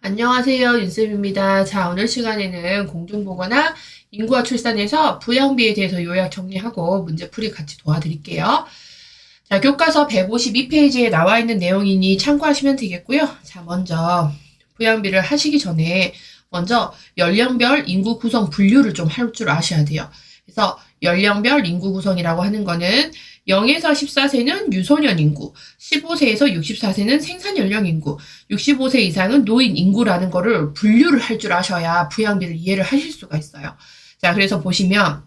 안녕하세요. 윤쌤입니다. 자, 오늘 시간에는 공중보거나 인구와 출산에서 부양비에 대해서 요약 정리하고 문제풀이 같이 도와드릴게요. 자, 교과서 152페이지에 나와 있는 내용이니 참고하시면 되겠고요. 자, 먼저 부양비를 하시기 전에 먼저 연령별 인구 구성 분류를 좀 할 줄 아셔야 돼요. 그래서 연령별 인구 구성이라고 하는 거는 0에서 14세는 유소년 인구, 15세에서 64세는 생산 연령 인구, 65세 이상은 노인 인구라는 거를 분류를 할 줄 아셔야 부양비를 이해를 하실 수가 있어요. 자, 그래서 보시면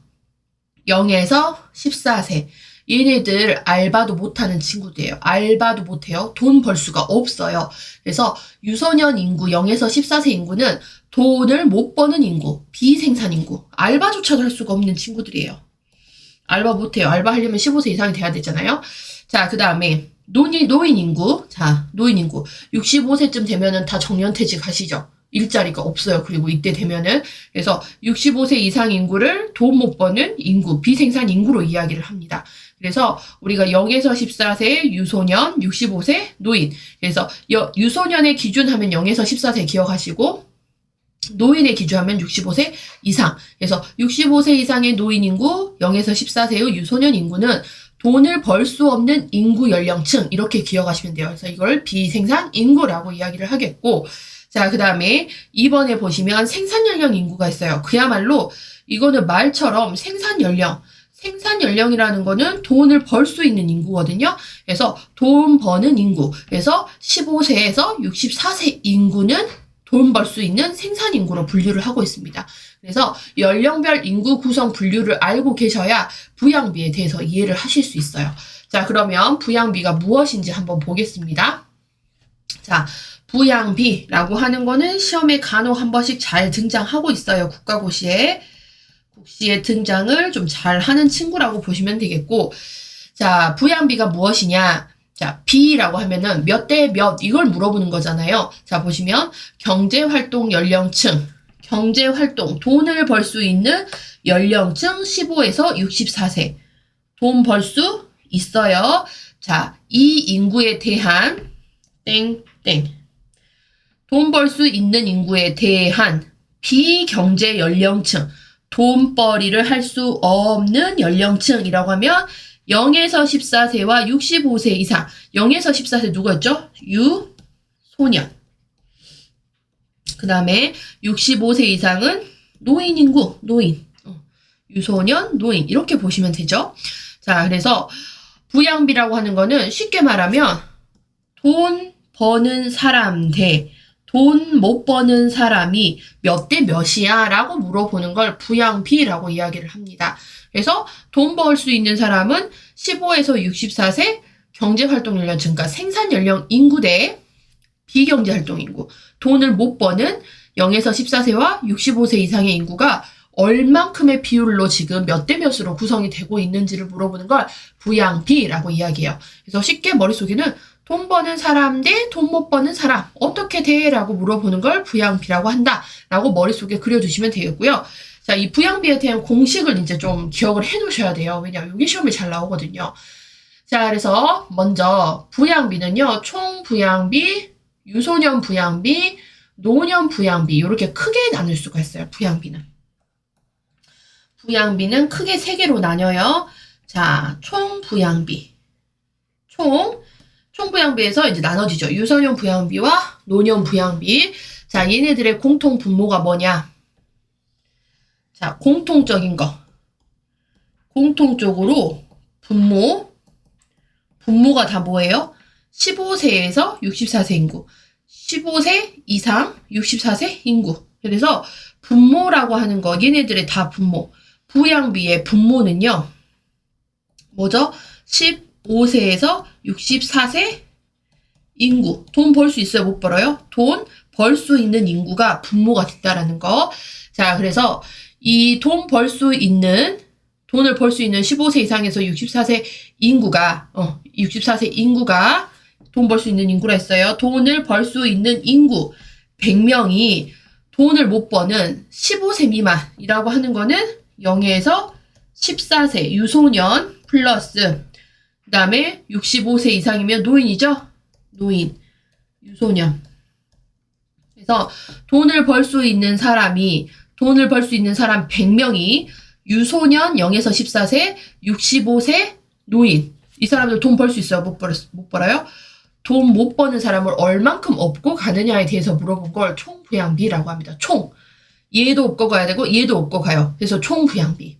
0에서 14세 얘네들 알바도 못하는 친구들이에요. 알바도 못해요. 돈 벌 수가 없어요. 그래서 유소년 인구 0에서 14세 인구는 돈을 못 버는 인구, 비생산 인구, 알바조차도 할 수가 없는 친구들이에요. 알바 못해요. 알바 하려면 15세 이상이 돼야 되잖아요. 자, 그 다음에 노인 인구. 자, 노인 인구 65세쯤 되면은 다 정년퇴직 하시죠. 일자리가 없어요. 그리고 이때 되면은. 그래서 65세 이상 인구를 돈 못 버는 인구, 비생산 인구로 이야기를 합니다. 그래서 우리가 0에서 14세 유소년, 65세 노인. 그래서 유소년의 기준하면 0에서 14세 기억하시고 노인의 기준하면 65세 이상. 그래서 65세 이상의 노인 인구, 0에서 14세의 유소년 인구는 돈을 벌 수 없는 인구 연령층 이렇게 기억하시면 돼요. 그래서 이걸 비생산 인구라고 이야기를 하겠고, 자, 그 다음에 2번에 보시면 생산 연령 인구가 있어요. 그야말로 이거는 말처럼 생산 연령이라는 거는 돈을 벌 수 있는 인구거든요. 그래서 돈 버는 인구. 그래서 15세에서 64세 인구는 돈 벌 수 있는 생산 인구로 분류를 하고 있습니다. 그래서 연령별 인구 구성 분류를 알고 계셔야 부양비에 대해서 이해를 하실 수 있어요. 자, 그러면 부양비가 무엇인지 한번 보겠습니다. 자, 부양비라고 하는 거는 시험에 간혹 한 번씩 잘 등장하고 있어요. 국가고시에. 국시에 등장을 좀 잘하는 친구라고 보시면 되겠고, 자, 부양비가 무엇이냐? 자, 비라고 하면은 몇 대 몇 이걸 물어보는 거잖아요. 자, 보시면 경제활동 연령층, 경제활동, 돈을 벌 수 있는 연령층 15에서 64세. 돈 벌 수 있어요. 자, 이 인구에 대한 땡땡. 돈 벌 수 있는 인구에 대한 비경제 연령층, 돈벌이를 할 수 없는 연령층이라고 하면 0에서 14세와 65세 이상. 0에서 14세 누구였죠? 유소년. 그 다음에 65세 이상은 노인 인구, 노인. 유소년, 노인. 이렇게 보시면 되죠. 자, 그래서 부양비라고 하는 거는 쉽게 말하면 돈 버는 사람 대 돈 못 버는 사람이 몇 대 몇이야? 라고 물어보는 걸 부양비라고 이야기를 합니다. 그래서 돈 벌 수 있는 사람은 15에서 64세 경제활동 연령층, 그러니까 생산 연령 인구 대 비경제활동 인구, 돈을 못 버는 0에서 14세와 65세 이상의 인구가 얼만큼의 비율로 지금 몇 대 몇으로 구성이 되고 있는지를 물어보는 걸 부양비라고 이야기해요. 그래서 쉽게 머릿속에는 돈 버는 사람 대 돈 못 버는 사람 어떻게 돼? 라고 물어보는 걸 부양비라고 한다 라고 머릿속에 그려주시면 되겠고요. 자, 이 부양비에 대한 공식을 이제 좀 기억을 해 놓으셔야 돼요. 왜냐하면 이게 시험에 잘 나오거든요. 자, 그래서 먼저 부양비는요, 총 부양비, 유소년 부양비, 노년 부양비 이렇게 크게 나눌 수가 있어요. 부양비는 크게 세 개로 나뉘어요. 자, 총 부양비. 총 부양비에서 이제 나눠지죠. 유소년 부양비와 노년 부양비. 자, 얘네들의 공통 분모가 뭐냐? 자, 공통적인 거. 공통적으로 분모가 다 뭐예요? 15세에서 64세 인구. 15세 이상 64세 인구. 그래서 분모라고 하는 거, 얘네들의 다 분모. 부양비의 분모는요, 뭐죠? 15세에서 64세 인구. 돈 벌 수 있어요? 못 벌어요? 돈 벌 수 있는 인구가 분모가 됐다라는 거. 자, 그래서 이 돈을 벌 수 있는 15세 이상에서 64세 인구가, 64세 인구가 돈 벌 수 있는 인구라 했어요. 돈을 벌 수 있는 인구 100명이 돈을 못 버는 15세 미만이라고 하는 거는 0에서 14세 유소년 플러스 그 다음에 65세 이상이면 노인이죠? 노인, 유소년. 그래서 돈을 벌 수 있는 사람 100명이 유소년 0에서 14세, 65세 노인. 이 사람들 돈 벌 수 있어요? 못 벌어요? 돈 못 버는 사람을 얼만큼 업고 가느냐에 대해서 물어본 걸 총부양비라고 합니다. 총. 얘도 업고 가야 되고 얘도 업고 가요. 그래서 총부양비.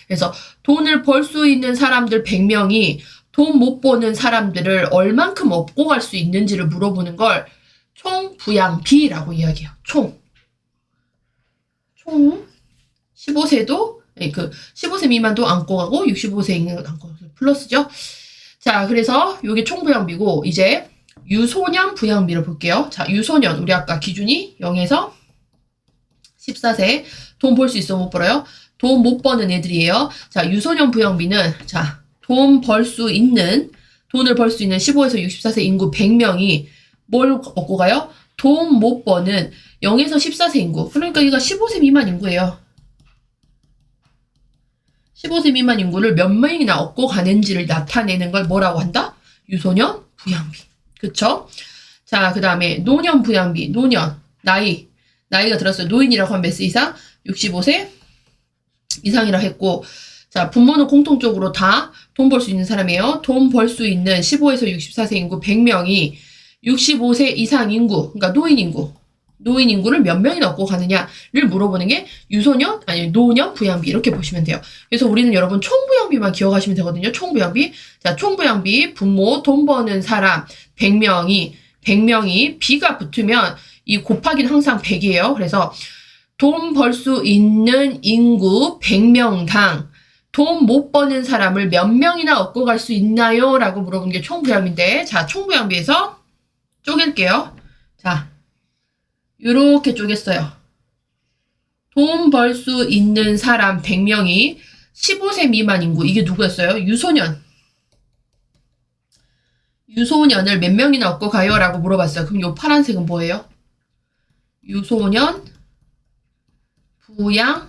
그래서 돈을 벌 수 있는 사람들 100명이 돈 못 버는 사람들을 얼만큼 업고 갈 수 있는지를 물어보는 걸 총부양비라고 이야기해요. 총 15세도 15세 미만도 안고 가고 65세 이상은 안고 가고 플러스죠. 자, 그래서 이게 총부양비고 이제 유소년 부양비를 볼게요. 자, 유소년 우리 아까 기준이 0에서 14세 돈 벌 수 있어 못 벌어요? 돈 못 버는 애들이에요. 자, 유소년 부양비는 자, 돈을 벌 수 있는 15에서 64세 인구 100명이 뭘 얻고 가요? 돈 못 버는 0에서 14세 인구. 그러니까 이거 15세 미만 인구예요. 15세 미만 인구를 몇 명이나 얻고 가는지를 나타내는 걸 뭐라고 한다? 유소년 부양비. 그쵸? 자, 그 다음에 노년 부양비. 노년. 나이가 들었어요. 노인이라고 하면 몇 세 이상? 65세 이상이라 했고, 자, 부모는 공통적으로 다 돈 벌 수 있는 사람이에요. 돈 벌 수 있는 15에서 64세 인구 100명이 65세 이상 인구, 그러니까 노인 인구를 몇 명이나 얻고 가느냐를 물어보는 게 노년 부양비 이렇게 보시면 돼요. 그래서 우리는 여러분 총부양비만 기억하시면 되거든요. 총부양비. 자, 총부양비 부모 돈 버는 사람 100명이 비가 붙으면 이 곱하기는 항상 100이에요. 그래서 돈 벌 수 있는 인구 100명당 돈 못 버는 사람을 몇 명이나 얻고 갈 수 있나요? 라고 물어보는 게 총부양비인데, 자, 총부양비에서 쪼갤게요. 자, 요렇게 쪼갰어요. 돈 벌 수 있는 사람 100명이 15세 미만 인구, 이게 누구였어요? 유소년을 몇 명이나 얻고 가요? 라고 물어봤어요. 그럼 요 파란색은 뭐예요? 유소년 부양비가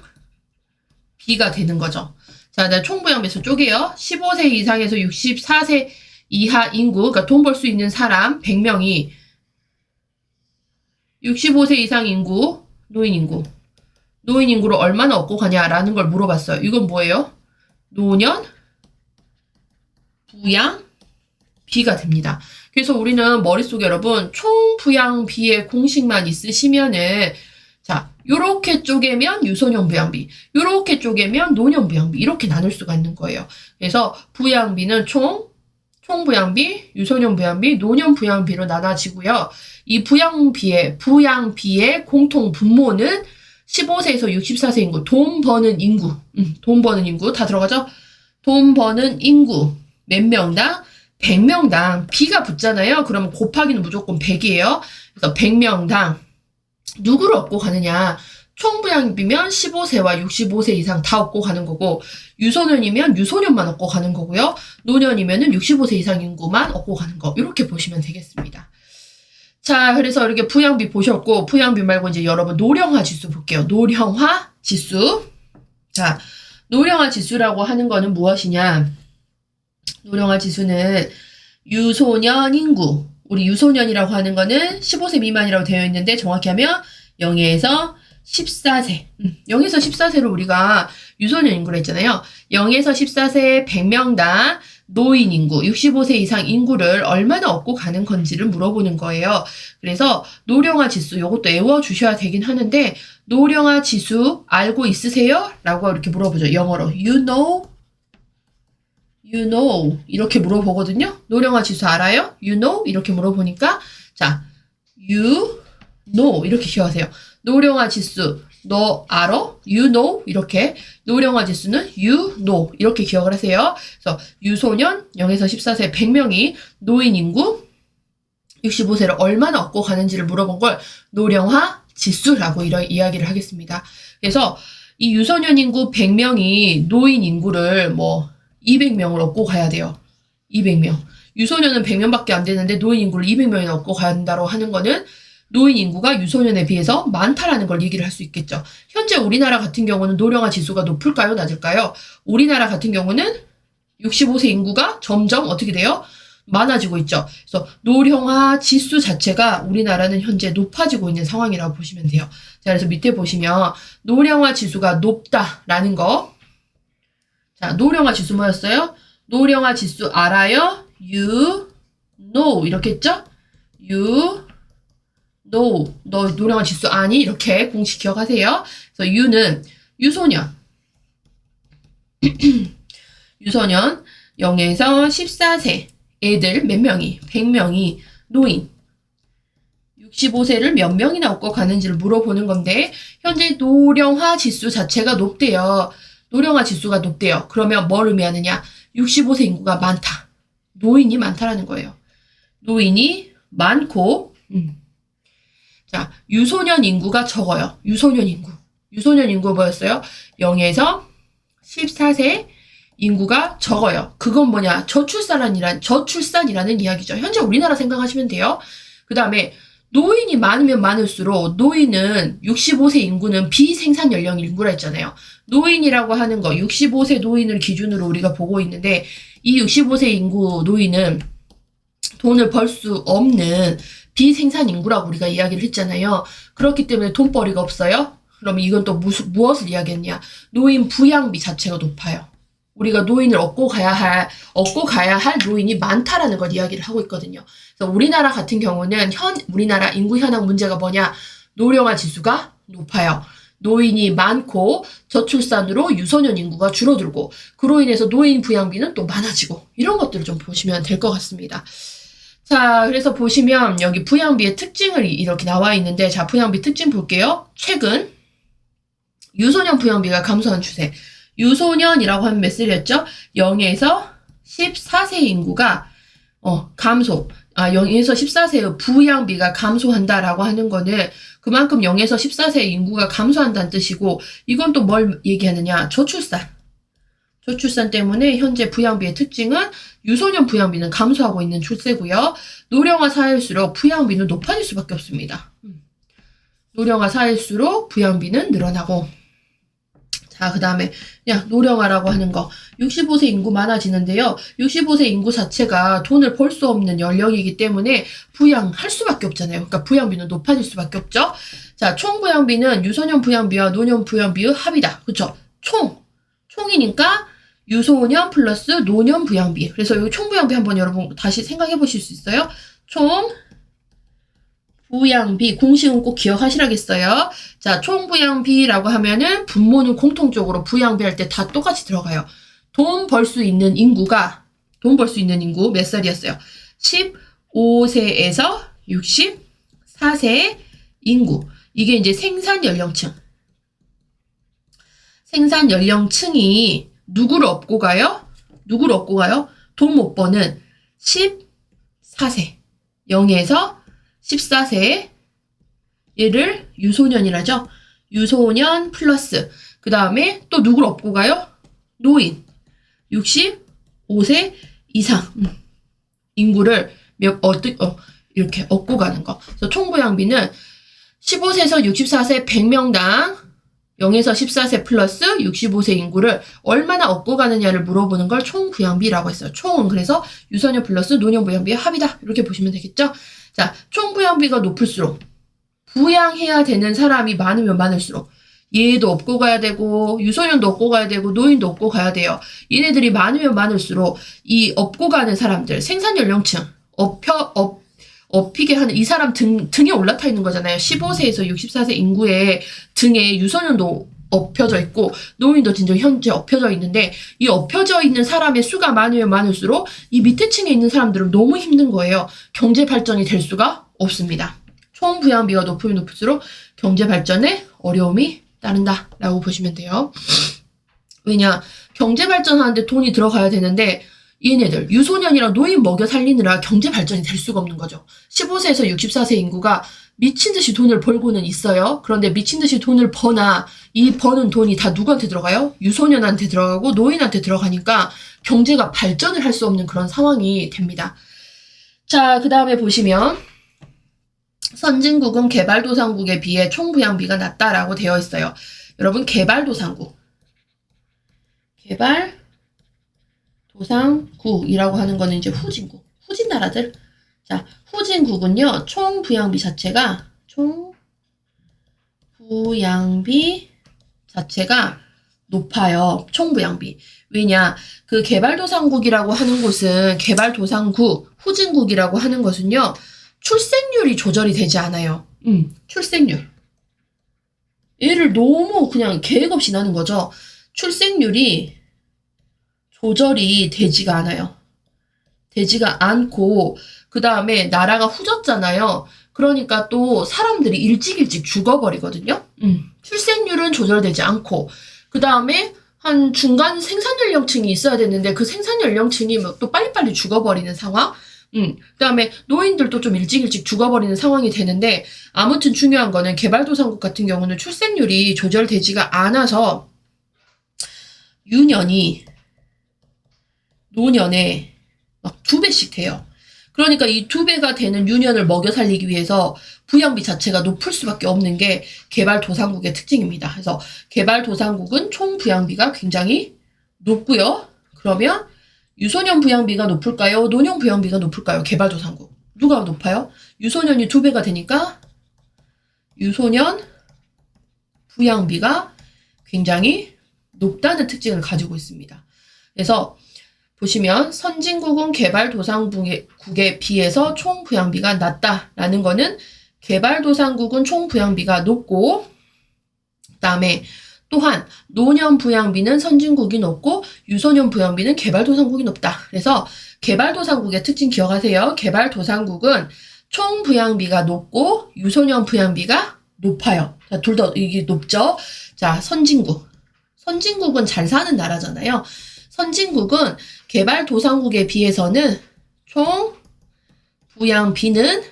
되는 거죠. 자, 총부양비에서 쪼개요. 15세 이상에서 64세 이하 인구, 그러니까 돈 벌 수 있는 사람 100명이 65세 이상 인구, 노인 인구를 얼마나 얻고 가냐라는 걸 물어봤어요. 이건 뭐예요? 노년 부양비가 됩니다. 그래서 우리는 머릿속에 여러분 총부양비의 공식만 있으시면은 자, 요렇게 쪼개면 유소년 부양비, 요렇게 쪼개면 노년 부양비 이렇게 나눌 수가 있는 거예요. 그래서 부양비는 총부양비, 유소년 부양비, 노년 부양비로 나눠지고요. 이 부양비의 공통 분모는 15세에서 64세 인구, 돈 버는 인구 다 들어가죠? 돈 버는 인구 몇 명당? 100명당 비가 붙잖아요. 그러면 곱하기는 무조건 100이에요. 그래서 100명당 누구를 얻고 가느냐? 총부양비면 15세와 65세 이상 다 얻고 가는 거고, 유소년이면 유소년만 얻고 가는 거고요. 노년이면은 65세 이상 인구만 얻고 가는 거. 이렇게 보시면 되겠습니다. 자, 그래서 이렇게 부양비 보셨고, 부양비 말고 이제 여러분 노령화 지수 볼게요. 노령화 지수. 자, 노령화 지수라고 하는 거는 무엇이냐? 노령화 지수는 유소년 인구. 우리 유소년이라고 하는 거는 15세 미만이라고 되어 있는데 정확히 하면 0에서 14세. 0에서 14세로 우리가 유소년 인구를 했잖아요. 0에서 14세 100명당 노인 인구, 65세 이상 인구를 얼마나 얻고 가는 건지를 물어보는 거예요. 그래서 노령화 지수, 요것도 외워주셔야 되긴 하는데, 노령화 지수 알고 있으세요? 라고 이렇게 물어보죠. 영어로. You know. 이렇게 물어보거든요. 노령화 지수 알아요? You know? 이렇게 물어보니까, 자, you know. 이렇게 기억하세요. 노령화 지수, 너 알아? You know? 이렇게. 노령화 지수는 you know. 이렇게 기억을 하세요. 그래서 유소년 0에서 14세 100명이 노인 인구 65세를 얼마나 얻고 가는지를 물어본 걸 노령화 지수라고 이런 이야기를 하겠습니다. 그래서 이 유소년 인구 100명이 노인 인구를 200명을 얻고 가야 돼요. 200명. 유소년은 100명밖에 안 되는데 노인 인구를 200명이나 얻고 간다고 하는 거는 노인 인구가 유소년에 비해서 많다라는 걸 얘기를 할 수 있겠죠. 현재 우리나라 같은 경우는 노령화 지수가 높을까요? 낮을까요? 우리나라 같은 경우는 65세 인구가 점점 어떻게 돼요? 많아지고 있죠. 그래서 노령화 지수 자체가 우리나라는 현재 높아지고 있는 상황이라고 보시면 돼요. 자, 그래서 밑에 보시면 노령화 지수가 높다라는 거. 자, 노령화 지수 뭐였어요? 노령화 지수 알아요? You know 이렇게 했죠? You know 너 노령화 지수 아니? 이렇게 공식 기억하세요. 그래서 U는 유소년 유소년 0에서 14세 애들 몇 명이? 100명이 노인 65세를 몇 명이나 얻고 가는지를 물어보는 건데 현재 노령화 지수 자체가 높대요. 노령화 지수가 높대요. 그러면 뭘 의미하느냐? 65세 인구가 많다. 노인이 많다라는 거예요. 노인이 많고 자, 유소년 인구가 적어요. 유소년 인구. 유소년 인구 뭐였어요? 0에서 14세 인구가 적어요. 그건 뭐냐? 저출산이라는 이야기죠. 현재 우리나라 생각하시면 돼요. 그 다음에 노인이 많으면 많을수록 노인은 65세 인구는 비생산 연령 인구라 했잖아요. 노인이라고 하는 거 65세 노인을 기준으로 우리가 보고 있는데 이 65세 인구 노인은 돈을 벌 수 없는 비생산 인구라고 우리가 이야기를 했잖아요. 그렇기 때문에 돈벌이가 없어요. 그러면 이건 또 무엇을 이야기했냐? 노인 부양비 자체가 높아요. 우리가 노인을 얻고 가야 할 노인이 많다라는 걸 이야기를 하고 있거든요. 그래서 우리나라 같은 경우는 우리나라 인구 현황 문제가 뭐냐? 노령화 지수가 높아요. 노인이 많고 저출산으로 유소년 인구가 줄어들고 그로 인해서 노인 부양비는 또 많아지고 이런 것들을 좀 보시면 될 것 같습니다. 자, 그래서 보시면 여기 부양비의 특징을 이렇게 나와 있는데 자, 부양비 특징 볼게요. 최근 유소년 부양비가 감소한 추세. 유소년이라고 하면 몇 살이었죠? 0에서 14세 인구가 감소. 0에서 14세의 부양비가 감소한다라고 하는 거는 그만큼 0에서 14세 인구가 감소한다는 뜻이고 이건 또 뭘 얘기하느냐? 저출산. 저출산 때문에 현재 부양비의 특징은 유소년 부양비는 감소하고 있는 추세고요. 노령화 사회일수록 부양비는 높아질 수밖에 없습니다. 노령화 사회일수록 부양비는 늘어나고 자, 그 다음에 그냥 노령화라고 하는 거 65세 인구 많아지는데요. 65세 인구 자체가 돈을 벌 수 없는 연령이기 때문에 부양할 수밖에 없잖아요. 그러니까 부양비는 높아질 수밖에 없죠. 자, 총 부양비는 유소년 부양비와 노년 부양비의 합이다. 그렇죠? 총이니까 유소년 플러스 노년 부양비. 그래서 이 총 부양비 한번 여러분 다시 생각해 보실 수 있어요? 총 부양비 공식은 꼭 기억하시라겠어요. 자, 총 부양비라고 하면은 분모는 공통적으로 부양비 할 때 다 똑같이 들어가요. 돈 벌 수 있는 인구 몇 살이었어요? 15세에서 64세 인구. 이게 이제 생산 연령층이 누구를 업고 가요? 돈 못 버는 14세. 0에서 14세 얘를 유소년이라죠. 유소년 플러스 그 다음에 또 누구를 업고 가요? 노인 65세 이상 인구를 이렇게 업고 가는 거. 그래서 총부양비는 15세에서 64세 100명당 0에서 14세 플러스 65세 인구를 얼마나 업고 가느냐를 물어보는 걸 총부양비라고 했어요. 총은 그래서 유소년 플러스 노년 부양비의 합이다. 이렇게 보시면 되겠죠. 자, 총 부양비가 높을수록 부양해야 되는 사람이 많으면 많을수록 얘도 업고 가야 되고 유소년도 업고 가야 되고 노인도 업고 가야 돼요. 얘네들이 많으면 많을수록 이 업고 가는 사람들 생산 연령층 업히게 하는 이 사람 등에 올라타 있는 거잖아요. 15세에서 64세 인구의 등에 유소년도 엎혀져 있고 노인도 진짜 현재 엎혀져 있는데 이 엎혀져 있는 사람의 수가 많으면 많을수록 이 밑에 층에 있는 사람들은 너무 힘든 거예요. 경제 발전이 될 수가 없습니다. 총 부양비가 높으면 높을수록 경제 발전에 어려움이 따른다라고 보시면 돼요. 왜냐? 경제 발전하는데 돈이 들어가야 되는데 얘네들 유소년이랑 노인 먹여 살리느라 경제 발전이 될 수가 없는 거죠. 15세에서 64세 인구가 미친 듯이 돈을 벌고는 있어요. 그런데 미친 듯이 돈을 버나 이 버는 돈이 다 누구한테 들어가요? 유소년한테 들어가고 노인한테 들어가니까 경제가 발전을 할 수 없는 그런 상황이 됩니다. 자, 그 다음에 보시면 선진국은 개발도상국에 비해 총부양비가 낮다라고 되어 있어요. 여러분 개발도상국이라고 하는 거는 이제 후진국 후진 나라들. 자, 후진국은요, 총 부양비 자체가, 높아요. 총 부양비. 왜냐, 그 개발도상국이라고 하는 곳은, 개발도상국, 후진국이라고 하는 것은요, 출생률이 조절이 되지 않아요. 출생률. 얘를 너무 그냥 계획 없이 나는 거죠. 출생률이 조절이 되지가 않아요. 되지가 않고, 그 다음에 나라가 후졌잖아요. 그러니까 또 사람들이 일찍 죽어버리거든요. 출생률은 조절되지 않고, 그 다음에 한 중간 생산 연령층이 있어야 되는데 그 생산 연령층이 또 빨리빨리 죽어버리는 상황. 그 다음에 노인들도 좀 일찍 죽어버리는 상황이 되는데, 아무튼 중요한 거는 개발도상국 같은 경우는 출생률이 조절되지가 않아서 노년에 막 2배씩 돼요. 그러니까 이 2배가 되는 유년을 먹여 살리기 위해서 부양비 자체가 높을 수밖에 없는 게 개발도상국의 특징입니다. 그래서 개발도상국은 총 부양비가 굉장히 높고요. 그러면 유소년 부양비가 높을까요? 노년 부양비가 높을까요? 개발도상국. 누가 높아요? 유소년이 2배가 되니까 유소년 부양비가 굉장히 높다는 특징을 가지고 있습니다. 그래서 보시면 선진국은 개발도상국에 비해서 총 부양비가 낮다라는 거는 개발도상국은 총 부양비가 높고, 그 다음에 또한 노년 부양비는 선진국이 높고 유소년 부양비는 개발도상국이 높다. 그래서 개발도상국의 특징 기억하세요. 개발도상국은 총 부양비가 높고 유소년 부양비가 높아요. 자, 둘 다 이게 높죠. 자, 선진국은 잘 사는 나라잖아요. 선진국은 개발도상국에 비해서는 총 부양비는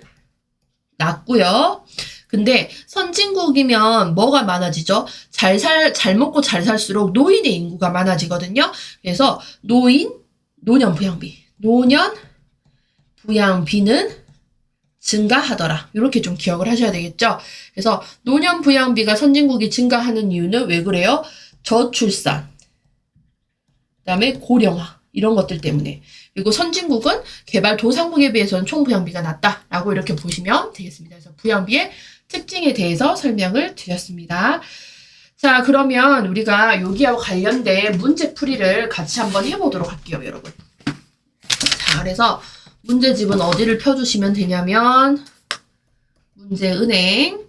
낮고요. 근데 선진국이면 뭐가 많아지죠? 잘 먹고 잘 살수록 노인의 인구가 많아지거든요. 그래서 노년 부양비는 증가하더라. 이렇게 좀 기억을 하셔야 되겠죠? 그래서 노년 부양비가 선진국이 증가하는 이유는 왜 그래요? 저출산, 그 다음에 고령화, 이런 것들 때문에. 그리고 선진국은 개발도상국에 비해서는 총 부양비가 낮다라고 이렇게 보시면 되겠습니다. 그래서 부양비의 특징에 대해서 설명을 드렸습니다. 자, 그러면 우리가 여기하고 관련된 문제풀이를 같이 한번 해보도록 할게요, 여러분. 자, 그래서 문제집은 어디를 펴주시면 되냐면 문제은행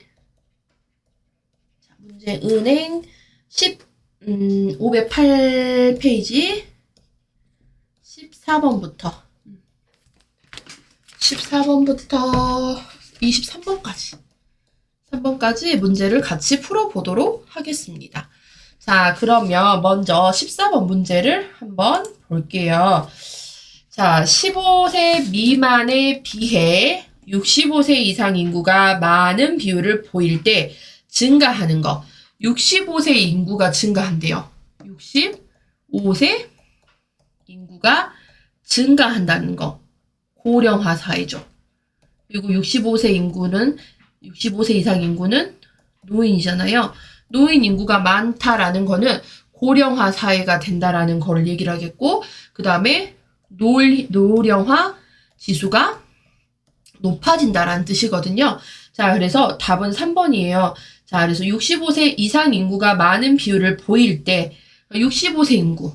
508페이지 14번부터 23번까지 문제를 같이 풀어보도록 하겠습니다. 자, 그러면 먼저 14번 문제를 한번 볼게요. 자, 15세 미만에 비해 65세 이상 인구가 많은 비율을 보일 때 증가하는 거. 65세 인구가 증가한대요. 65세 인구가 증가한다는 거. 고령화 사회죠. 그리고 65세 이상 인구는 노인이잖아요. 노인 인구가 많다라는 거는 고령화 사회가 된다라는 거를 얘기를 하겠고, 그 다음에 노령화 지수가 높아진다라는 뜻이거든요. 자, 그래서 답은 3번이에요. 자, 그래서 65세 이상 인구가 많은 비율을 보일 때 65세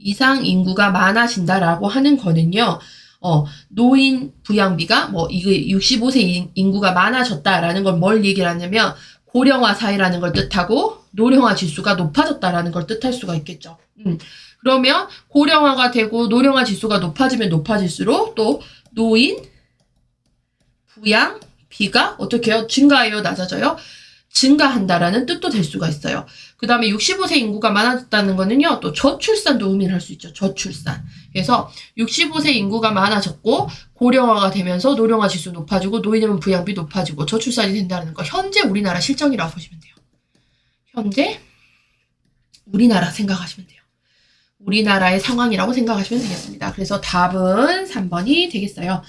이상 인구가 많아진다라고 하는 거는요. 노인 부양비가 이게 65세 인구가 많아졌다라는 걸 뭘 얘기를 하냐면 고령화 사회라는 걸 뜻하고 노령화 지수가 높아졌다라는 걸 뜻할 수가 있겠죠. 그러면 고령화가 되고 노령화 지수가 높아지면 높아질수록 또 노인 부양비가 어떻게 해요? 증가해요? 낮아져요? 증가한다라는 뜻도 될 수가 있어요. 그 다음에 65세 인구가 많아졌다는 거는요, 또 저출산도 의미를 할 수 있죠. 저출산. 그래서 65세 인구가 많아졌고 고령화가 되면서 노령화 지수 높아지고 노인 부양비 높아지고 저출산이 된다는 거. 현재 우리나라 실정이라고 보시면 돼요. 현재 우리나라 생각하시면 돼요. 우리나라의 상황이라고 생각하시면 되겠습니다. 그래서 답은 3번이 되겠어요.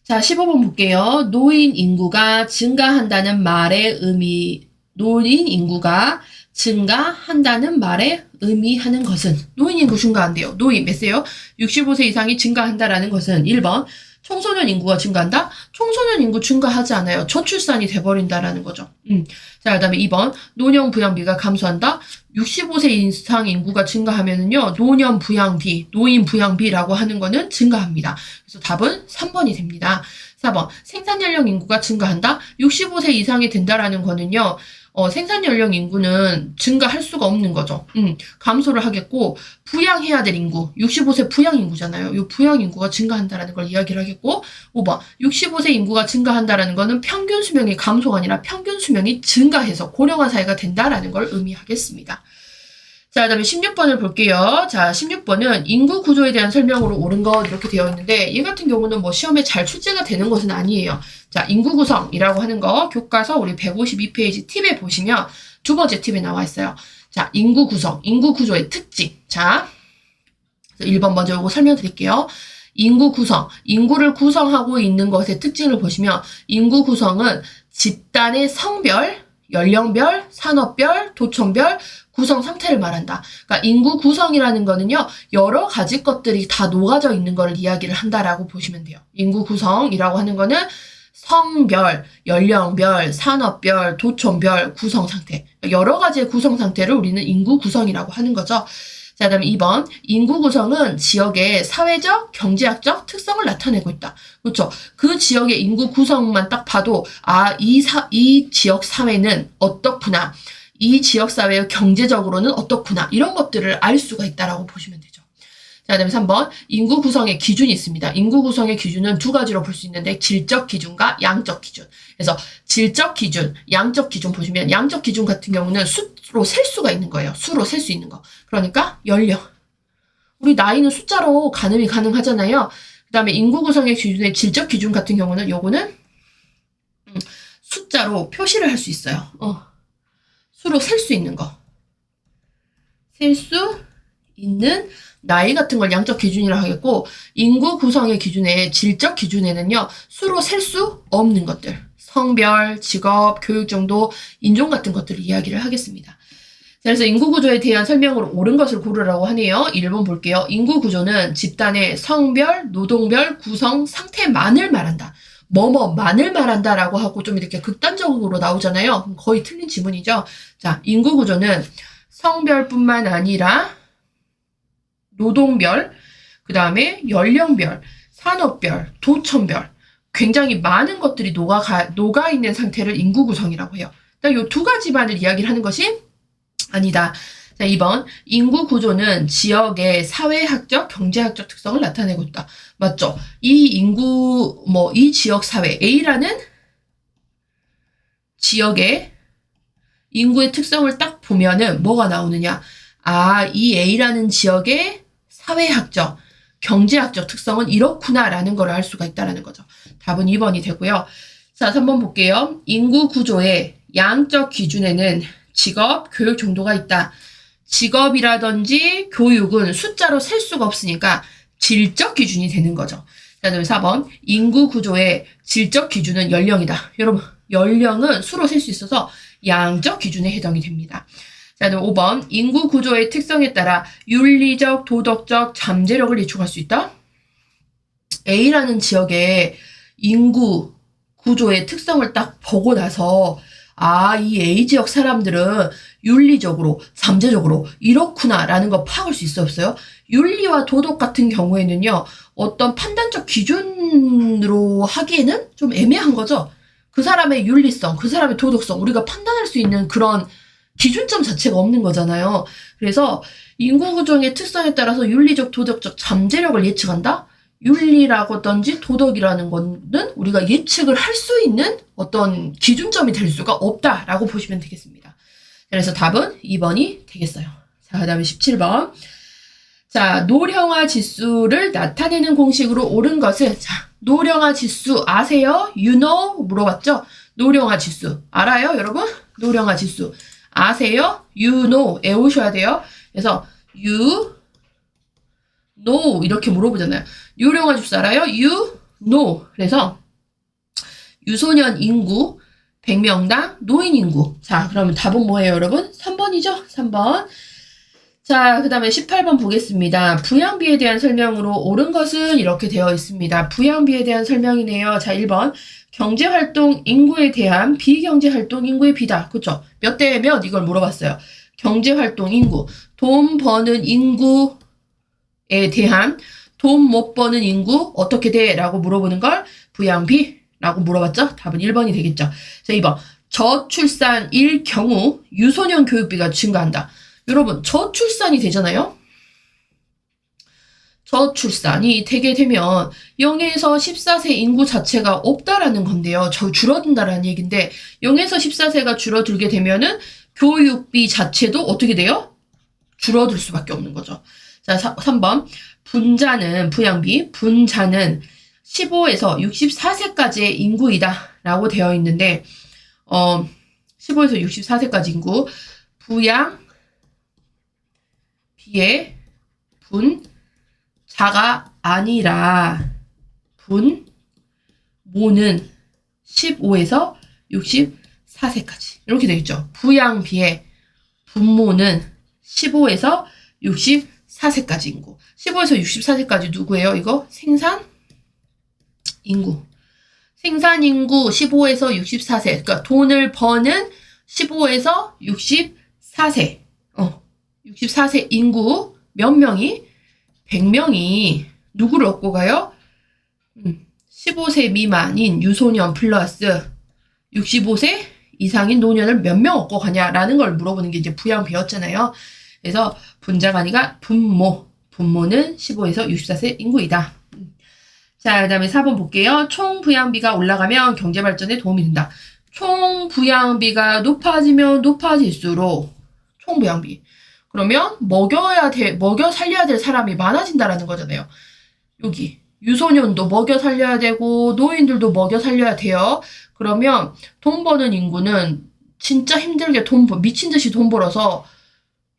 자, 15번 볼게요. 노인 인구가 증가한다는 말의 의미, 노인 인구가 증가한다는 말에 의미하는 것은 노인 인구 증가한대요. 노인 몇 세요? 65세 이상이 증가한다라는 것은 1번 청소년 인구가 증가한다? 청소년 인구 증가하지 않아요. 저출산이 돼버린다라는 거죠. 자, 그 다음에 2번 노령 부양비가 감소한다? 65세 이상 인구가 증가하면은요, 노년 부양비, 노인 부양비라고 하는 거는 증가합니다. 그래서 답은 3번이 됩니다. 4번 생산 연령 인구가 증가한다? 65세 이상이 된다라는 거는요, 생산 연령 인구는 증가할 수가 없는 거죠. 감소를 하겠고, 부양해야 될 인구, 65세 부양 인구잖아요. 이 부양 인구가 증가한다라는 걸 이야기를 하겠고, 5번 65세 인구가 증가한다라는 거는 평균 수명이 감소가 아니라 평균 수명이 증가해서 고령화 사회가 된다라는 걸 의미하겠습니다. 자, 그다음에 16번을 볼게요. 자, 16번은 인구 구조에 대한 설명으로 옳은 것 이렇게 되어 있는데, 이 같은 경우는 뭐 시험에 잘 출제가 되는 것은 아니에요. 자, 인구 구성이라고 하는 거 교과서 우리 152페이지 팁에 보시면 두 번째 팁에 나와 있어요. 자, 인구 구성, 인구 구조의 특징. 자, 1번 먼저 이거 설명드릴게요. 인구 구성, 인구를 구성하고 있는 것의 특징을 보시면 인구 구성은 집단의 성별, 연령별, 산업별, 도청별, 구성 상태를 말한다. 그러니까 인구 구성이라는 거는요, 여러 가지 것들이 다 녹아져 있는 걸 이야기를 한다라고 보시면 돼요. 인구 구성이라고 하는 거는 성별, 연령별, 산업별, 도청별, 구성 상태. 여러 가지의 구성 상태를 우리는 인구 구성이라고 하는 거죠. 자, 그다음에 2번. 인구 구성은 지역의 사회적, 경제학적 특성을 나타내고 있다. 그렇죠? 그 지역의 인구 구성만 딱 봐도, 아, 이 지역 사회는 어떻구나. 이 지역 사회의 경제적으로는 어떻구나. 이런 것들을 알 수가 있다라고 보시면 되죠. 자, 그다음에 3번. 인구 구성의 기준이 있습니다. 인구 구성의 기준은 두 가지로 볼 수 있는데, 질적 기준과 양적 기준. 그래서 질적 기준, 양적 기준 보시면 양적 기준 같은 경우는 수로 셀 수가 있는 거예요. 수로 셀 수 있는 거. 그러니까 연령. 우리 나이는 숫자로 가늠이 가능하잖아요. 그다음에 인구 구성의 기준의 질적 기준 같은 경우는 요거는 숫자로 표시를 할 수 있어요. 수로 셀 수 있는 거. 셀 수 있는 나이 같은 걸 양적 기준이라고 하겠고, 인구 구성의 기준에 질적 기준에는요, 수로 셀 수 없는 것들. 성별, 직업, 교육 정도, 인종 같은 것들을 이야기를 하겠습니다. 자, 그래서 인구 구조에 대한 설명으로 옳은 것을 고르라고 하네요. 1번 볼게요. 인구 구조는 집단의 성별, 노동별, 구성, 상태만을 말한다. 뭐뭐만을 말한다라고 하고 좀 이렇게 극단적으로 나오잖아요. 거의 틀린 지문이죠. 자, 인구 구조는 성별뿐만 아니라 노동별, 그 다음에 연령별, 산업별, 도청별, 굉장히 많은 것들이 녹아있는 상태를 인구 구성이라고 해요. 이 두 가지만을 이야기를 하는 것이 아니다. 자, 2번. 인구 구조는 지역의 사회학적, 경제학적 특성을 나타내고 있다. 맞죠? 이 지역 사회, A라는 지역의 인구의 특성을 딱 보면은 뭐가 나오느냐. 아, 이 A라는 지역의 사회학적, 경제학적 특성은 이렇구나라는 걸 알 수가 있다라는 거죠. 답은 2번이 되고요. 자, 3번 볼게요. 인구 구조의 양적 기준에는 직업, 교육 정도가 있다. 직업이라든지 교육은 숫자로 셀 수가 없으니까 질적 기준이 되는 거죠. 자, 그다음에 4번. 인구 구조의 질적 기준은 연령이다. 여러분, 연령은 수로 셀 수 있어서 양적 기준에 해당이 됩니다. 자, 그다음 5번. 인구 구조의 특성에 따라 윤리적, 도덕적 잠재력을 예측할 수 있다. A라는 지역의 인구 구조의 특성을 딱 보고 나서 아, 이 A 지역 사람들은 윤리적으로, 잠재적으로 이렇구나라는 거 파악할 수 있어 없어요? 윤리와 도덕 같은 경우에는요, 어떤 판단적 기준으로 하기에는 좀 애매한 거죠. 그 사람의 윤리성, 그 사람의 도덕성, 우리가 판단할 수 있는 그런 기준점 자체가 없는 거잖아요. 그래서 인구 구조의 특성에 따라서 윤리적, 도덕적 잠재력을 예측한다? 윤리라든지 도덕이라는 거는 우리가 예측을 할 수 있는 어떤 기준점이 될 수가 없다라고 보시면 되겠습니다. 그래서 답은 2번이 되겠어요. 자, 그 다음에 17번. 자, 노령화 지수를 나타내는 공식으로 옳은 것은, 자, 노령화 지수 아세요? You know? 물어봤죠? 노령화 지수. 알아요, 여러분? 노령화 지수. 아세요? You know. 외우셔야 돼요. 그래서, you know. 이렇게 물어보잖아요. 유령화 지수 알아요? You know. 그래서, 유소년 인구, 100명당 노인 인구. 자, 그러면 답은 뭐예요, 여러분? 3번이죠? 3번. 자, 그 다음에 18번 보겠습니다. 부양비에 대한 설명으로 옳은 것은 이렇게 되어 있습니다. 부양비에 대한 설명이네요. 자, 1번. 경제활동 인구에 대한 비경제활동 인구의 비다. 그쵸? 몇 대 몇 이걸 물어봤어요. 경제활동 인구. 돈 버는 인구에 대한 돈 못 버는 인구 어떻게 돼? 라고 물어보는 걸 부양비라고 물어봤죠? 답은 1번이 되겠죠. 자, 2번. 저출산일 경우 유소년 교육비가 증가한다. 여러분, 저출산이 되잖아요? 저출산이 되게 되면 0에서 14세 인구 자체가 없다라는 건데요. 줄어든다라는 얘기인데 0에서 14세가 줄어들게 되면은 교육비 자체도 어떻게 돼요? 줄어들 수밖에 없는 거죠. 자, 3번. 분자는 부양비, 분자는 15에서 64세까지의 인구이다 라고 되어 있는데 15에서 64세까지 인구 부양비의 분자가 아니라 분모는 15에서 64세까지 이렇게 되겠죠. 부양비의 분모는 15에서 64세까지 인구. 15에서 64세까지 누구예요? 이거 생산 인구. 생산 인구 15에서 64세. 그러니까 돈을 버는 15에서 64세. 64세 인구 몇 명이? 100명이 누구를 얻고 가요? 15세 미만인 유소년 플러스 65세 이상인 노년을 몇 명 얻고 가냐라는 걸 물어보는 게 이제 부양비였잖아요. 그래서 분자가 아니라 분모는 15에서 64세 인구이다. 자, 그 다음에 4번 볼게요. 총 부양비가 올라가면 경제발전에 도움이 된다. 총 부양비가 높아지면 높아질수록 총 부양비. 그러면 먹여 살려야 될 사람이 많아진다라는 거잖아요. 여기 유소년도 먹여 살려야 되고 노인들도 먹여 살려야 돼요. 그러면 돈 버는 인구는 진짜 힘들게 미친 듯이 돈 벌어서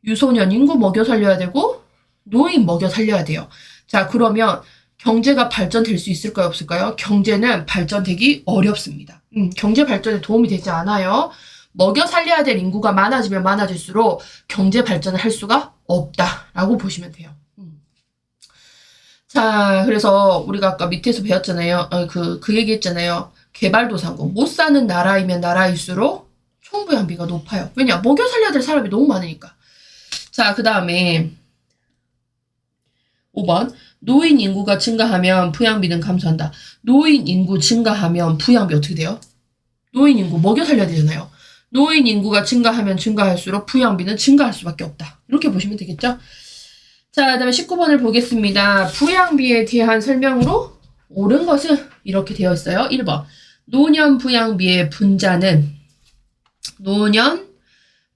유소년 인구 먹여 살려야 되고 노인 먹여 살려야 돼요. 자, 그러면 경제가 발전될 수 있을까요? 없을까요? 경제는 발전되기 어렵습니다. 경제 발전에 도움이 되지 않아요. 먹여 살려야 될 인구가 많아지면 많아질수록 경제 발전을 할 수가 없다라고 보시면 돼요. 자, 그래서 우리가 아까 밑에서 배웠잖아요. 그 얘기 했잖아요. 개발도상국. 못 사는 나라이면 나라일수록 총부양비가 높아요. 왜냐? 먹여 살려야 될 사람이 너무 많으니까. 자, 그 다음에 5번. 노인 인구가 증가하면 부양비는 감소한다. 노인 인구 증가하면 부양비 어떻게 돼요? 노인 인구 먹여 살려야 되잖아요. 노인 인구가 증가하면 증가할수록 부양비는 증가할 수밖에 없다. 이렇게 보시면 되겠죠? 자, 그 다음에 19번을 보겠습니다. 부양비에 대한 설명으로 옳은 것은 이렇게 되어 있어요. 1번. 노년 부양비의 분자는 노년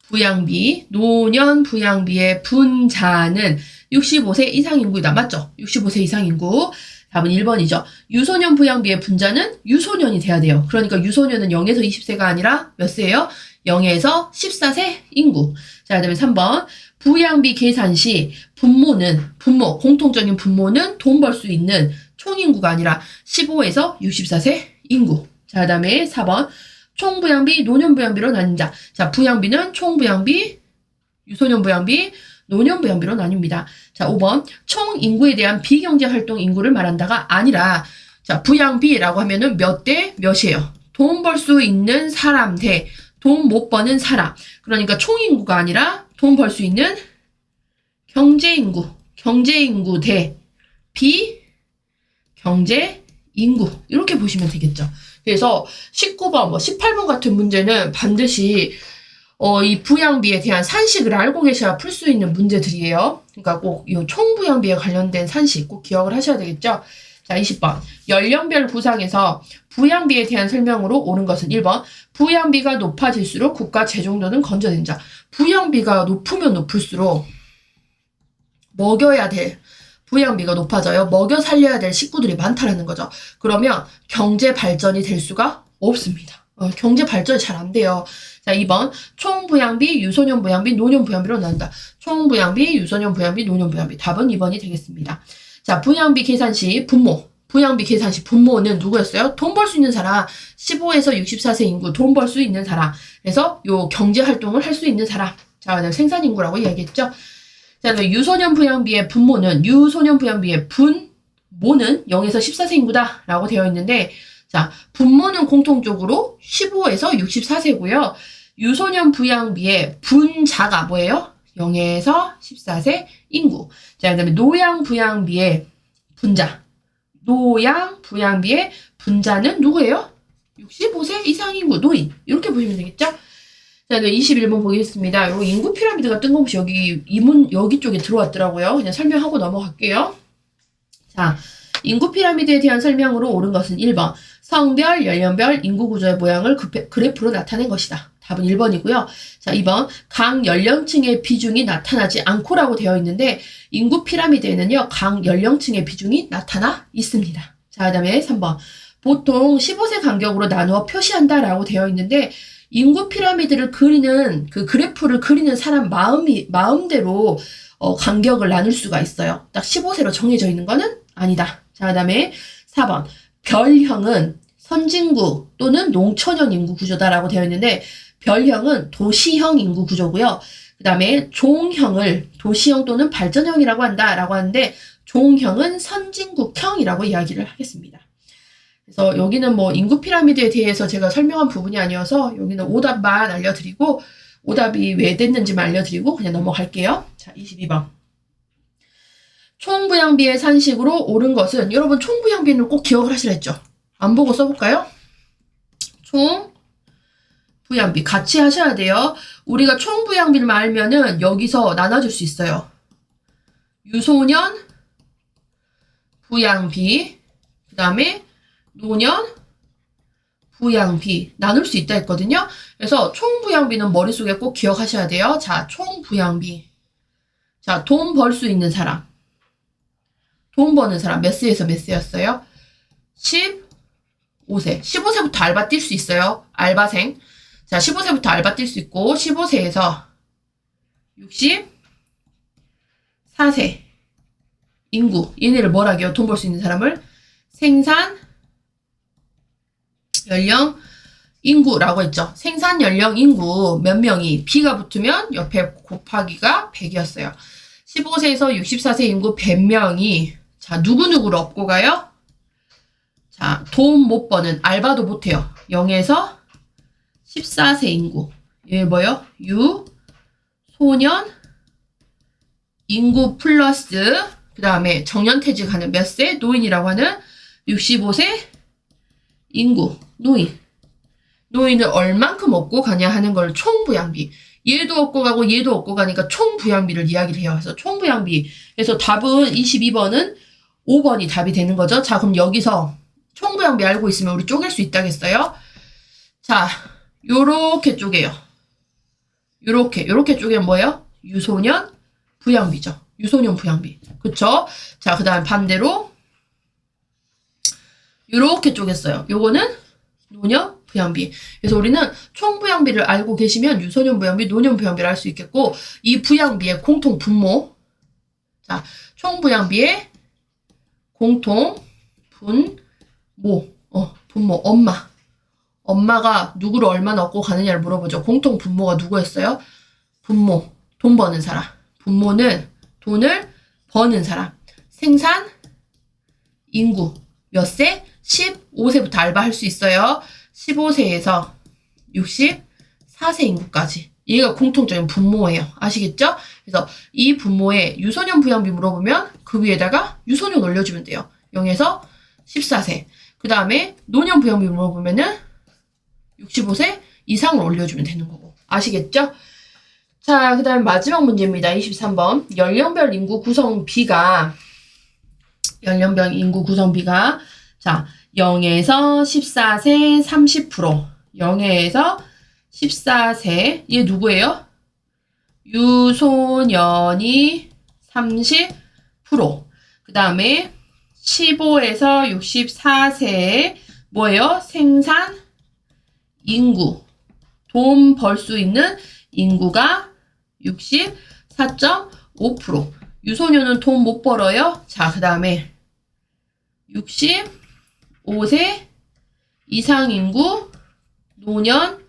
부양비의 분자는 65세 이상 인구이다. 맞죠? 65세 이상 인구. 답은 1번이죠. 유소년 부양비의 분자는 유소년이 돼야 돼요. 그러니까 유소년은 0에서 20세가 아니라 몇 세예요? 0에서 14세 인구. 자, 그 다음에 3번. 부양비 계산 시 공통적인 분모는 돈 벌 수 있는 총인구가 아니라 15에서 64세 인구. 자, 그 다음에 4번. 총부양비, 노년부양비로 나뉜다. 자, 부양비는 총부양비, 유소년부양비, 노년부양비로 나뉩니다. 자, 5번. 총 인구에 대한 비경제활동 인구를 말한다가 아니라, 자, 부양비라고 하면은 몇 대 몇이에요? 돈 벌 수 있는 사람 대 돈 못 버는 사람. 그러니까 총 인구가 아니라 돈 벌 수 있는 경제인구 대 비경제인구. 이렇게 보시면 되겠죠. 그래서 19번, 18번 같은 문제는 반드시 이 부양비에 대한 산식을 알고 계셔야 풀 수 있는 문제들이에요. 그러니까 꼭 이 총부양비에 관련된 산식 꼭 기억을 하셔야 되겠죠. 자, 20번. 연령별 구상에서 부양비에 대한 설명으로 옳은 것은 1번. 부양비가 높아질수록 국가 재정도는 건전해진다. 부양비가 높으면 높을수록 먹여야 될 부양비가 높아져요. 먹여 살려야 될 식구들이 많다라는 거죠. 그러면 경제 발전이 될 수가 없습니다. 경제 발전이 잘 안 돼요. 자, 2번. 총부양비, 유소년 부양비, 노년 부양비로 나눈다. 총부양비, 유소년 부양비, 노년 부양비. 답은 2번이 되겠습니다. 자, 부양비 계산 시 부양비 계산시 분모는 누구였어요? 돈 벌 수 있는 사람. 15에서 64세 인구, 돈 벌 수 있는 사람. 그래서 요 경제 활동을 할 수 있는 사람. 자, 생산 인구라고 이야기했죠. 자, 유소년 부양비의 분모는, 유소년 부양비의 분모는 0에서 14세 인구다라고 되어 있는데, 자, 분모는 공통적으로 15에서 64세고요. 유소년 부양비의 분자가 뭐예요? 0에서 14세 인구. 자, 그 다음에 노양 부양비의 분자. 노양 부양비의 분자는 누구예요? 65세 이상 인구, 노인. 이렇게 보시면 되겠죠? 자, 21번 보겠습니다. 요 인구 피라미드가 뜬금없이 여기 쪽에 들어왔더라고요. 그냥 설명하고 넘어갈게요. 자, 인구 피라미드에 대한 설명으로 옳은 것은 1번. 성별, 연령별, 인구 구조의 모양을 그래프로 나타낸 것이다. 답은 1번이고요. 자, 2번. 각 연령층의 비중이 나타나지 않고라고 되어 있는데, 인구 피라미드에는요, 각 연령층의 비중이 나타나 있습니다. 자, 그 다음에 3번. 보통 15세 간격으로 나누어 표시한다라고 되어 있는데, 인구 피라미드를 그리는, 그 그래프를 그리는 사람 마음대로, 간격을 나눌 수가 있어요. 딱 15세로 정해져 있는 거는 아니다. 자, 그 다음에 4번. 별형은 선진구 또는 농촌형 인구 구조다라고 되어 있는데, 별형은 도시형 인구 구조고요. 그 다음에 종형을 도시형 또는 발전형이라고 한다라고 하는데, 종형은 선진국형이라고 이야기를 하겠습니다. 그래서 여기는 뭐 인구 피라미드에 대해서 제가 설명한 부분이 아니어서 여기는 오답만 알려드리고, 오답이 왜 됐는지만 알려드리고 그냥 넘어갈게요. 자, 22번. 총부양비의 산식으로 옳은 것은, 여러분 총부양비는 꼭 기억을 하시라 했죠. 안 보고 써볼까요? 총부양비 같이 하셔야 돼요. 우리가 총부양비를 알면은 여기서 나눠줄 수 있어요. 유소년 부양비, 그 다음에 노년 부양비 나눌 수 있다 했거든요. 그래서 총부양비는 머릿속에 꼭 기억하셔야 돼요. 자, 총부양비. 자, 돈 벌 수 있는 사람. 돈 버는 사람 몇 세에서 몇 세였어요? 15세. 15세부터 알바 뛸 수 있어요. 알바생. 자, 15세부터 알바 뛸 수 있고 15세에서 64세 인구. 얘네를 뭐라고요? 돈 벌 수 있는 사람을 생산 연령 인구라고 했죠. 생산 연령 인구 몇 명이 B가 붙으면 옆에 곱하기가 100이었어요. 15세에서 64세 인구 100명이 자, 누구누구를 업고 가요? 자, 돈 못 버는 알바도 못 해요. 0에서 14세 인구. 얘 뭐요? 유소년 인구 플러스 그 다음에 정년퇴직하는 몇 세? 노인이라고 하는 65세 인구. 노인을 얼만큼 업고 가냐 하는 걸 총부양비. 얘도 업고 가고 얘도 업고 가니까 총부양비를 이야기를 해요. 그래서 총부양비. 그래서 답은 22번은 5번이 답이 되는 거죠. 자, 그럼 여기서 총부양비 알고 있으면 우리 쪼갤 수 있다겠어요? 자, 요렇게 쪼개요. 요렇게 쪼개면 뭐예요? 유소년 부양비죠. 유소년 부양비. 그쵸? 자, 그 다음 반대로 요렇게 쪼갰어요. 요거는 노년 부양비. 그래서 우리는 총부양비를 알고 계시면 유소년 부양비, 노년 부양비를 알 수 있겠고, 이 부양비의 공통 분모. 자, 총부양비의 공통 분모. 분모. 엄마가 누구를 얼마나 얻고 가느냐를 물어보죠. 공통 분모가 누구였어요? 분모. 돈 버는 사람. 분모는 돈을 버는 사람. 생산 인구. 몇 세? 15세부터 알바할 수 있어요. 15세에서 64세 인구까지. 얘가 공통적인 분모예요. 아시겠죠? 그래서 이 분모에 유소년 부양비 물어보면 그 위에다가 유소년 올려주면 돼요. 0에서 14세. 그 다음에 노년 부양비 물어보면은 65세 이상을 올려주면 되는 거고. 아시겠죠? 자, 그 다음에 마지막 문제입니다. 23번. 연령별 인구 구성비가 자, 0에서 14세 30%. 0에서 14세. 얘 누구예요? 유소년이 30%. 그 다음에 15에서 64세 뭐예요? 생산 인구. 돈 벌 수 있는 인구가 64.5%. 유소년은 돈 못 벌어요. 자, 그 다음에 65세 이상 인구, 노년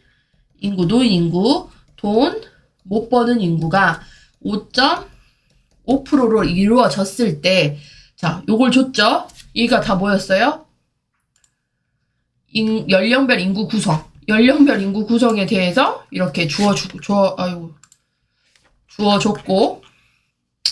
인구, 노인 인구, 돈 못 버는 인구가 5.5%로 이루어졌을 때, 자, 요걸 줬죠? 얘가 다 뭐였어요? 연령별 인구 구성. 연령별 인구 구성에 대해서 이렇게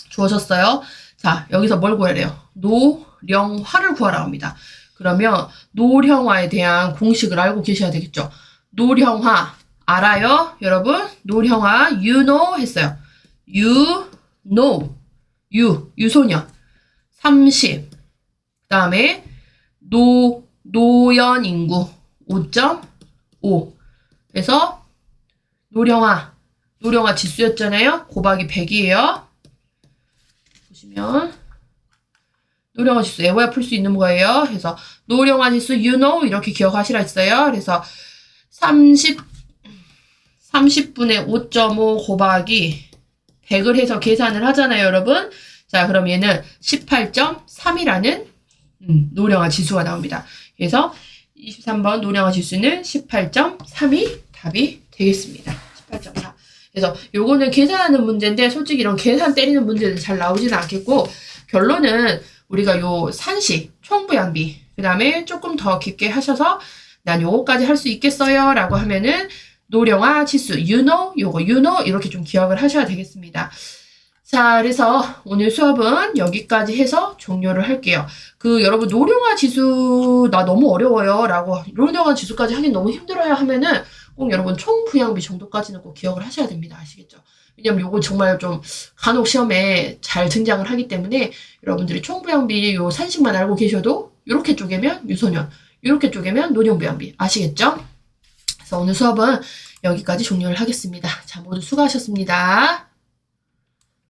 주어졌어요. 자, 여기서 뭘 구해야 돼요? 노령화를 구하라고 합니다. 그러면 노령화에 대한 공식을 알고 계셔야 되겠죠? 노령화 알아요? 여러분? 노령화 you know 했어요. you know. 유소년 30. 그다음에 노연 인구 5.5. 그래서 노령화 지수였잖아요. 곱하기 100이에요. 보시면 노령화 지수 외워야 풀 수 있는 거예요. 그래서 노령화 지수 you know 이렇게 기억하시라 했어요. 그래서 30분의 5.5 곱하기 100을 해서 계산을 하잖아요, 여러분. 자, 그럼 얘는 18.3이라는 노령화 지수가 나옵니다. 그래서 23번 노령화 지수는 18.3이 답이 되겠습니다. 18.4. 그래서 요거는 계산하는 문제인데 솔직히 이런 계산 때리는 문제는 잘 나오지는 않겠고 결론은 우리가 요 산시, 총부양비 그 다음에 조금 더 깊게 하셔서 난 요거까지 할 수 있겠어요 라고 하면은 노령화 지수, you know, 요거 you know 이렇게 좀 기억을 하셔야 되겠습니다. 자, 그래서 오늘 수업은 여기까지 해서 종료를 할게요. 여러분 노령화 지수 나 너무 어려워요 라고 노령화 지수까지 하긴 너무 힘들어요 하면은 꼭 여러분 총부양비 정도까지는 꼭 기억을 하셔야 됩니다. 아시겠죠? 왜냐면 요거 정말 좀 간혹 시험에 잘 등장을 하기 때문에 여러분들이 총부양비 요 산식만 알고 계셔도 요렇게 쪼개면 유소년, 요렇게 쪼개면 노령부양비 아시겠죠? 그래서 오늘 수업은 여기까지 종료를 하겠습니다. 자, 모두 수고하셨습니다.